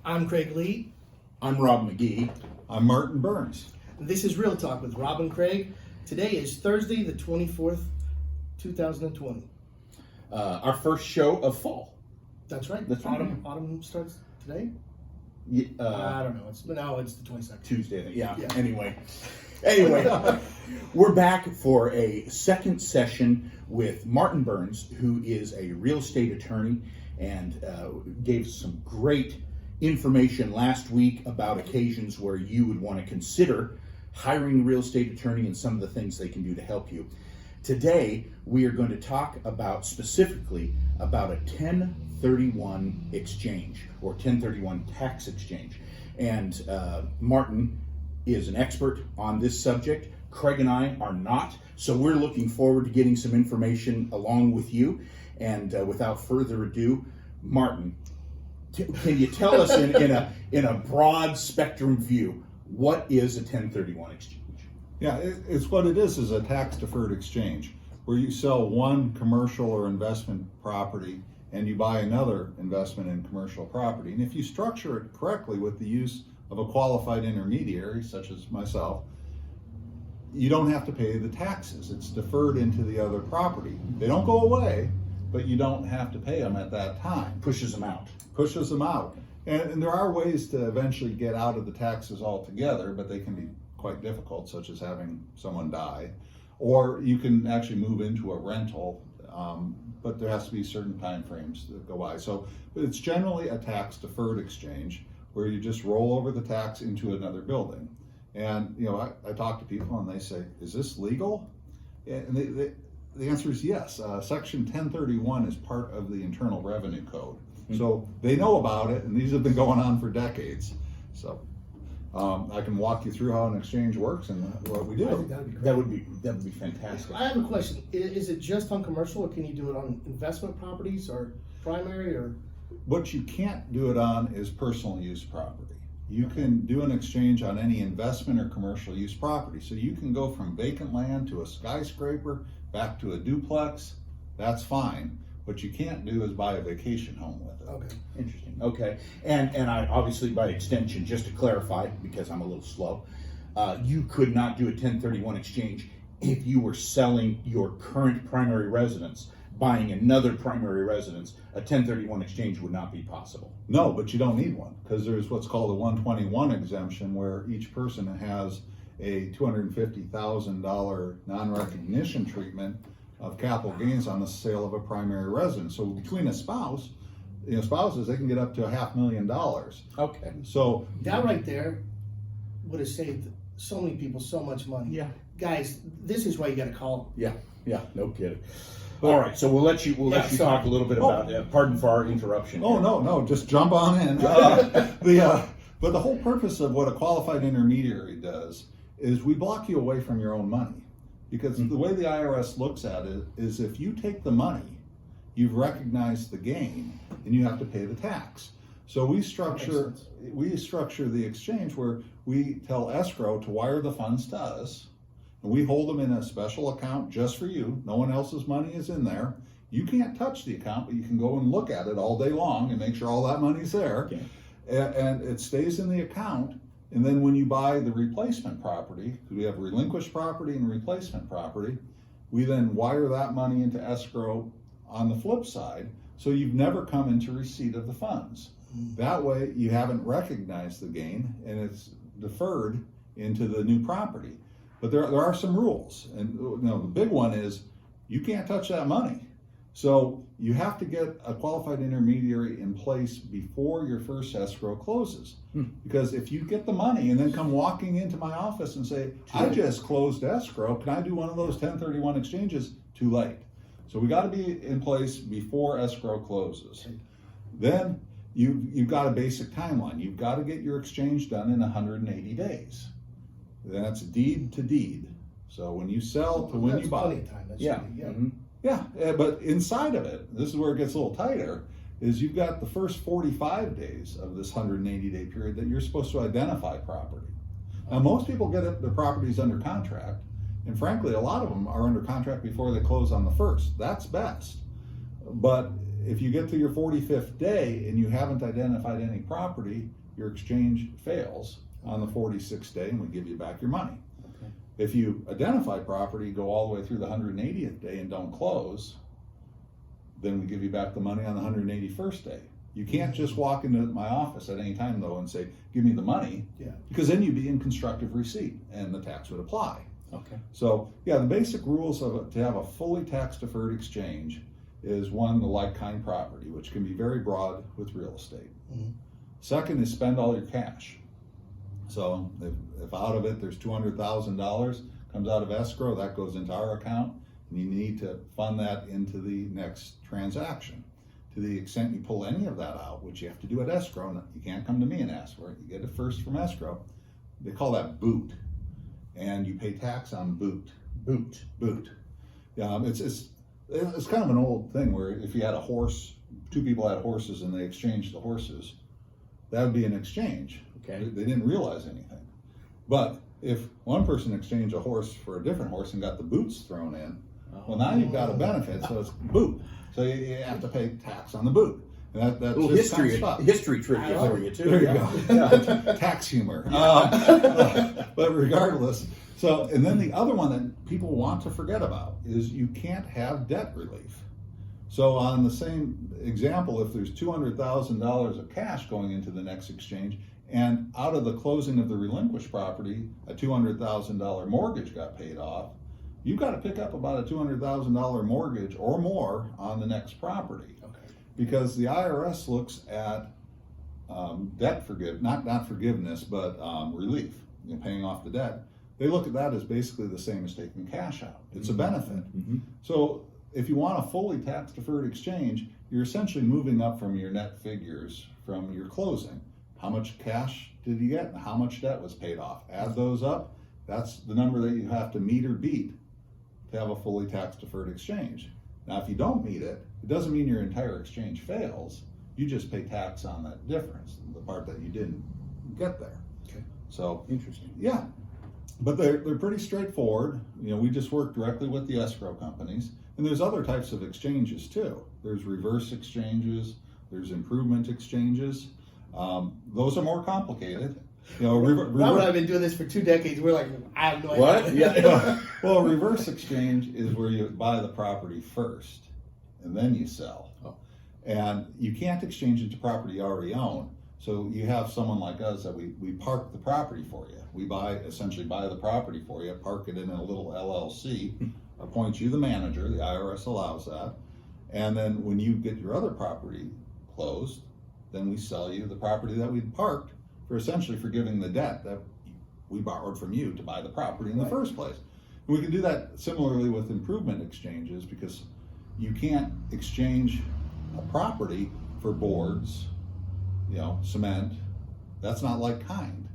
I'm Craig Lee. I'm Robb McGee. I'm Martin Burns. This is Real Talk with Robb and Craig. Today is Thursday, the 24th, 2020. Our first show of fall. That's right. That's right. Autumn starts today? Yeah, I don't know. It's the 22nd. Tuesday. I think. Yeah. Yeah. Anyway, we're back for a second session with Martin Burns, who is a real estate attorney and gave some great information last week about occasions where you would want to consider hiring a real estate attorney and some of the things they can do to help you. Today, we are going to talk about specifically about a 1031 exchange or 1031 tax exchange. And Martin is an expert on this subject. Craig and I are not. So we're looking forward to getting some information along with you. And without further ado, Martin, can you tell us in a broad spectrum view, what is a 1031 exchange? Yeah, it's what it is a tax deferred exchange where you sell one commercial or investment property and you buy another investment in commercial property. And if you structure it correctly with the use of a qualified intermediary, such as myself, you don't have to pay the taxes. It's deferred into the other property. They don't go away, but you don't have to pay them at that time. Pushes them out. Pushes them out. And there are ways to eventually get out of the taxes altogether, but they can be quite difficult, such as having someone die. Or you can actually move into a rental, but there has to be certain time frames that go by. So it's generally a tax deferred exchange where you just roll over the tax into another building. And I talk to people and they say, is this legal? And the answer is yes. Section 1031 is part of the Internal Revenue Code. So they know about it, and these have been going on for decades. So I can walk you through how an exchange works and what we do. I think that would be great. That would be fantastic. I have a question. Is it just on commercial, or can you do it on investment properties or primary or? What you can't do it on is personal use property. You can do an exchange on any investment or commercial use property. So you can go from vacant land to a skyscraper, back to a duplex. That's fine. What you can't do is buy a vacation home with it. Okay. Interesting. Okay. And I obviously, by extension, just to clarify, because I'm a little slow, you could not do a 1031 exchange if you were selling your current primary residence, buying another primary residence. A 1031 exchange would not be possible. No, but you don't need one because there's what's called a 121 exemption where each person has a $250,000 non-recognition treatment of capital gains on the sale of a primary residence. So between a spouse, spouses, they can get up to $500,000. Okay. So That right there would have saved so many people so much money. Yeah. Guys, this is why you got to call them. Yeah. No kidding. All right. So we'll let you sorry. talk a little bit about. Pardon for our interruption. Oh, no, just jump on in. But the whole purpose of what a qualified intermediary does is we block you away from your own money. Because the way the IRS looks at it is if you take the money, you've recognized the gain, and you have to pay the tax. So we structure the exchange where we tell escrow to wire the funds to us, and we hold them in a special account just for you. No one else's money is in there. You can't touch the account, but you can go and look at it all day long and make sure all that money's there. Okay. And it stays in the account. And then when you buy the replacement property, because we have relinquished property and replacement property, we then wire that money into escrow on the flip side, so you've never come into receipt of the funds. That way you haven't recognized the gain and it's deferred into the new property. But there are some rules, and the big one is you can't touch that money. So you have to get a qualified intermediary in place before your first escrow closes. Because if you get the money and then come walking into my office and say, I just closed escrow, can I do one of those 1031 exchanges? Too late. So we got to be in place before escrow closes. Then you've got a basic timeline. You've got to get your exchange done in 180 days. That's deed to deed. So when you sell to when you buy. Plenty of time. That's Yeah. really- Mm-hmm. Yeah, but inside of it, this is where it gets a little tighter, is you've got the first 45 days of this 180-day period that you're supposed to identify property. Now, most people get their properties under contract, and frankly, a lot of them are under contract before they close on the first. That's best. But if you get to your 45th day and you haven't identified any property, your exchange fails on the 46th day and we give you back your money. Okay. If you identify property, go all the way through the 180th day and don't close, then we give you back the money on the 181st day. You can't just walk into my office at any time though and say, give me the money, because then you'd be in constructive receipt and the tax would apply. Okay. So yeah, the basic rules to have a fully tax deferred exchange is one, the like-kind property, which can be very broad with real estate. Second is spend all your cash. So if out of it there's $200,000 comes out of escrow, that goes into our account, and you need to fund that into the next transaction. To the extent you pull any of that out, which you have to do at escrow, and you can't come to me and ask for it, you get it first from escrow. They call that boot, and you pay tax on boot. Boot. It's kind of an old thing where if you had a horse, two people had horses and they exchanged the horses, that would be an exchange. Okay. They didn't realize anything. But if one person exchanged a horse for a different horse and got the boots thrown in, well, now you've got a benefit, so it's boot. So you have to pay tax on the boot. And that's little just kind of stuff. history trivia for you too. There you go. Tax humor. But regardless, and then the other one that people want to forget about is you can't have debt relief. So on the same example, if there's $200,000 of cash going into the next exchange, and out of the closing of the relinquished property, a $200,000 mortgage got paid off, you've got to pick up about a $200,000 mortgage or more on the next property. Okay. Because the IRS looks at debt not forgiveness, but relief, paying off the debt. They look at that as basically the same as taking cash out. It's a benefit. So if you want a fully tax deferred exchange, you're essentially moving up from your net figures from your closing. How much cash did you get and how much debt was paid off? Add those up. That's the number that you have to meet or beat to have a fully tax deferred exchange. Now, if you don't meet it, it doesn't mean your entire exchange fails. You just pay tax on that difference, the part that you didn't get there. Okay. So Interesting. yeah, but they're pretty straightforward. We just work directly with the escrow companies, and there's other types of exchanges too. There's reverse exchanges. There's improvement exchanges. Those are more complicated. Rob and I have been doing this for 2 decades. We're like, I have no idea. What? Yeah. Well, a reverse exchange is where you buy the property first and then you sell. Oh. And you can't exchange into property you already own. So you have someone like us that we park the property for you. We essentially buy the property for you, park it in a little LLC, appoint you the manager, the IRS allows that. And then when you get your other property closed, then we sell you the property that we'd parked for essentially forgiving the debt that we borrowed from you to buy the property in the first place. And we can do that similarly with improvement exchanges, because you can't exchange a property for boards, cement. That's not like kind.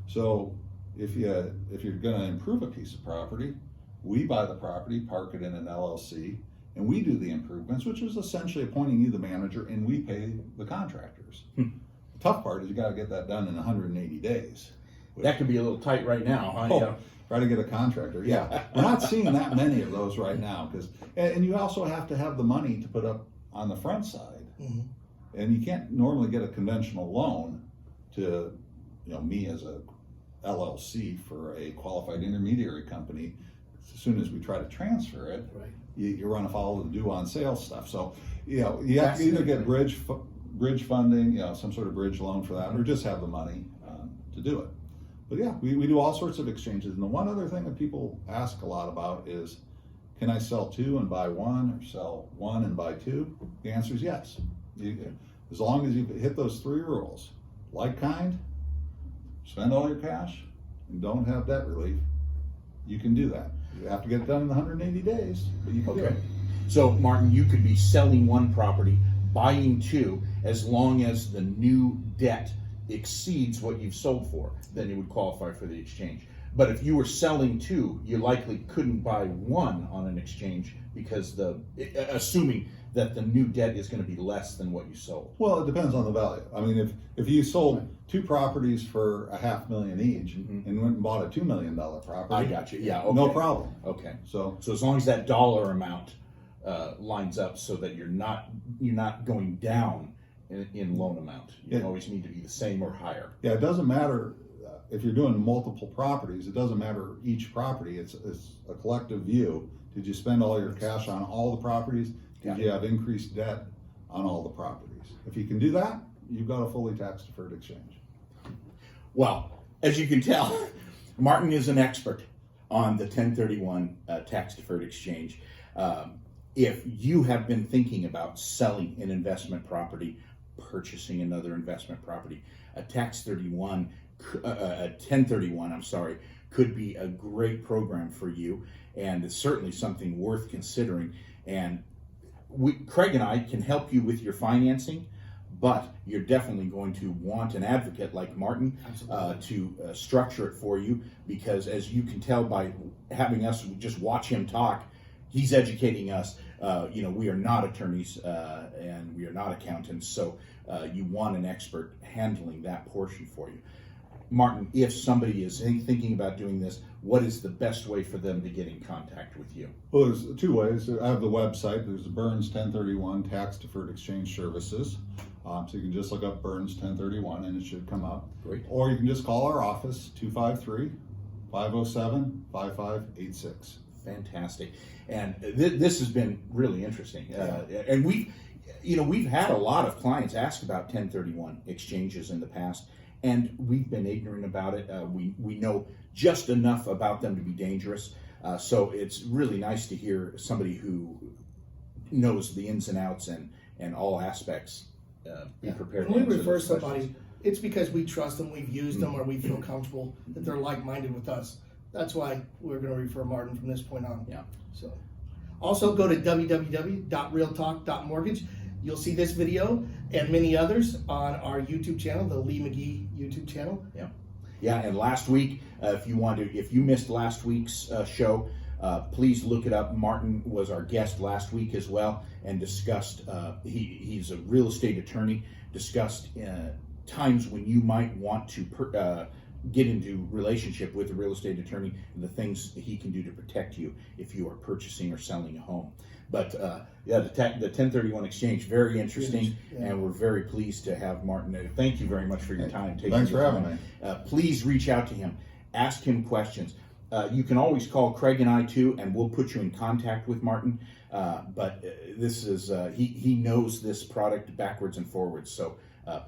So if you're going to improve a piece of property, we buy the property, park it in an LLC, and we do the improvements, which is essentially appointing you the manager, and we pay the contractors. The tough part is you got to get that done in 180 days. That could be a little tight right now, huh? Oh, try to get a contractor. Yeah, we're not seeing that many of those right now, and you also have to have the money to put up on the front side, and you can't normally get a conventional loan to, me as a LLC for a qualified intermediary company. As soon as we try to transfer it, right, you run afoul of the due on sales stuff. So you have to either get bridge funding, some sort of bridge loan for that, or just have the money to do it. But yeah, we do all sorts of exchanges. And the one other thing that people ask a lot about is, can I sell 2 and buy 1, or sell 1 and buy 2? The answer is yes. As long as you hit those 3 rules: like kind, spend all your cash, and don't have debt relief, you can do that. You have to get it done in the 180 days, but you can do it. So, Martin, you could be selling 1 property, buying 2, as long as the new debt exceeds what you've sold for, then it would qualify for the exchange. But if you were selling 2, you likely couldn't buy 1 on an exchange, because assuming that the new debt is going to be less than what you sold. Well, it depends on the value. I mean, if you sold 2 properties for $500,000 each, and went and bought a $2 million property, I got you. Yeah. Okay. no problem. Okay. So as long as that dollar amount lines up so that you're not going down in loan amount. You Yeah. always need to be the same or higher. Yeah, it doesn't matter if you're doing multiple properties, it doesn't matter each property, it's a collective view. Did you spend all your cash on all the properties? Did you have increased debt on all the properties? If you can do that, you've got a fully tax deferred exchange. Well, as you can tell, Martin is an expert on the 1031 tax deferred exchange. If you have been thinking about selling an investment property, purchasing another investment property, a 1031, I'm sorry, could be a great program for you, and it's certainly something worth considering. And Craig and I can help you with your financing, but you're definitely going to want an advocate like Martin to structure it for you, because as you can tell by having us just watch him talk, he's educating us. We are not attorneys and we are not accountants, so you want an expert handling that portion for you. Martin, if somebody is thinking about doing this, what is the best way for them to get in contact with you? Well, there's two ways. I have the website. There's the Burns 1031 Tax Deferred Exchange Services. So you can just look up Burns 1031 and it should come up. Great. Or you can just call our office, 253-507-5586. Fantastic. And this has been really interesting. And we've had a lot of clients ask about 1031 exchanges in the past, and we've been ignorant about it. We know just enough about them to be dangerous. So it's really nice to hear somebody who knows the ins and outs and all aspects be prepared to When we answer refer those somebody, questions. it's because we trust them, we've used them, or we feel comfortable that they're like-minded with us. That's why we're going to refer Martin from this point on. Yeah. So, also go to www.realtalk.mortgage. You'll see this video and many others on our YouTube channel, the Lee McGee YouTube channel. Yeah, and last week, if you missed last week's show, please look it up. Martin was our guest last week as well, and discussed. He's a real estate attorney. Discussed times when you might want to get into relationship with a real estate attorney and the things that he can do to protect you if you are purchasing or selling a home. But the 1031 exchange, very interesting, and we're very pleased to have Martin. Thank you very much for your time. Thanks for having me. Please reach out to him, ask him questions. You can always call Craig and I too, and we'll put you in contact with Martin. But this is he knows this product backwards and forwards, so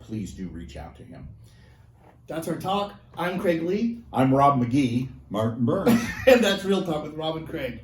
please do reach out to him. That's our talk. I'm Craig Lee. I'm Robb McGee. Martin Burns. And that's Real Talk with Robb and Craig.